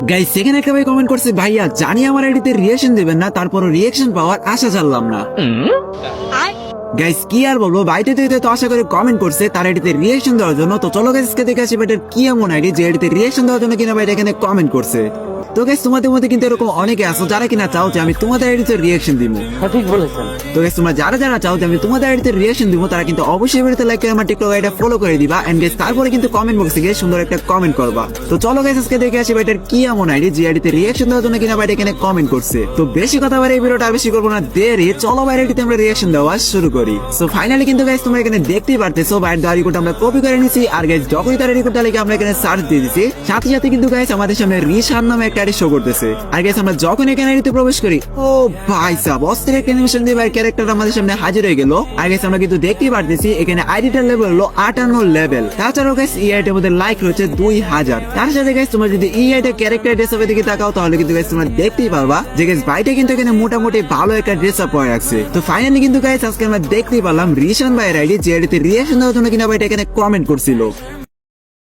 Guys সেখানে একটা ভাই কমেন্ট করছে, ভাইয়া জানি আমার আইডিতে রিয়াকশন দেবেন না, তারপরও রিয়াকশন পাওয়ার আশা জানলাম না। গাইস কি আর বলবো, বাইতে তো আশা করে কমেন্ট করছে তার আইডিতে রিয়াকশন দেওয়ার জন্য। তো চলো গাইস কে দেখে আসি বেটার কি এমন আইডি যে আইডিতে রিয়াকশন দেওয়ার জন্য কিনা ভাই এখানে কমেন্ট করছে। তো গাইস তোমাদের মধ্যে কিন্তু এরকম অনেকে আছো যারা কিনা চাও যে আমি তোমাদের আইডিতে রিয়াকশন দিব। সঠিক বলেছেন। তো গাইস তোমরা যারা যারা চাও যে আমি তোমাদের আইডিতে রিয়াকশন দিব তারা কিন্তু অবশ্যই ভিডিওতে লাইক করে আমার টিকটক আইডিটা ফলো করে দিবা এন্ড গাইস তারপরে কিন্তু কমেন্ট বক্সে গিয়ে সুন্দর একটা কমেন্ট করবা। তো চলো গাইস আজকে দেখে আসি বেটার কি এমন আইডি যে আইডিতে রিয়াকশন দেওয়ার জন্য কিনা ভাই এখানে কমেন্ট করছে। তো বেশি কথা বলে এই ভিডিওটা আর বেশি করবো না, দেরি চলো ভাই আইডিতে আমরা রিয়াকশন দেওয়া শুরু করি। সো ফাইনালি কিন্তু গাইস তোমরা এখানে দেখতেই পারতেছো বাইরের দেওয়া রিকোড আমরা কপি করে নিছি। আর গাইস যখনই তার রিকোডটা লিখে আমরা এখানে সার্চ দিয়ে দিছি, সাথে সাথে কিন্তু গাইস আমাদের সামনে রিশান নামে একটা আইডি শো করতেছে। আর গাইস আমরা যখন এখানে আইডিতে প্রবেশ করি, ও ভাই সাহেব অস্থির একটা অ্যানিমেশন দিয়ে ভাই ক্যারেক্টার আমাদের সামনে হাজির হয়ে গেল। আর গাইস আমরা কিন্তু দেখতেই পারতেছি এখানে আইডিটার লেভেল হলো 58 লেভেল। তাছাড়াও গাইস এই আইডির মধ্যে লাইক রয়েছে 2000। তার সাথে গাইস তোমরা যদি এই আইডির ক্যারেক্টার ড্রেস আপের দিকে তাকাও তাহলে কিন্তু গাইস তোমরা দেখতেই পারবা যে গাইস ভাইটা কিন্তু এখানে মোটামুটি ভালো একটা ড্রেস আপ পরে রাখছে। তো ফাইনালি কিন্তু গাইস আজকে আমরা দেখতেই পারলাম রিশান ভাইয়ের আইডি যে আইডিতে রিয়াকশন দেওয়ার জন্য কিনা ভাইটা এখানে কমেন্ট করছিল।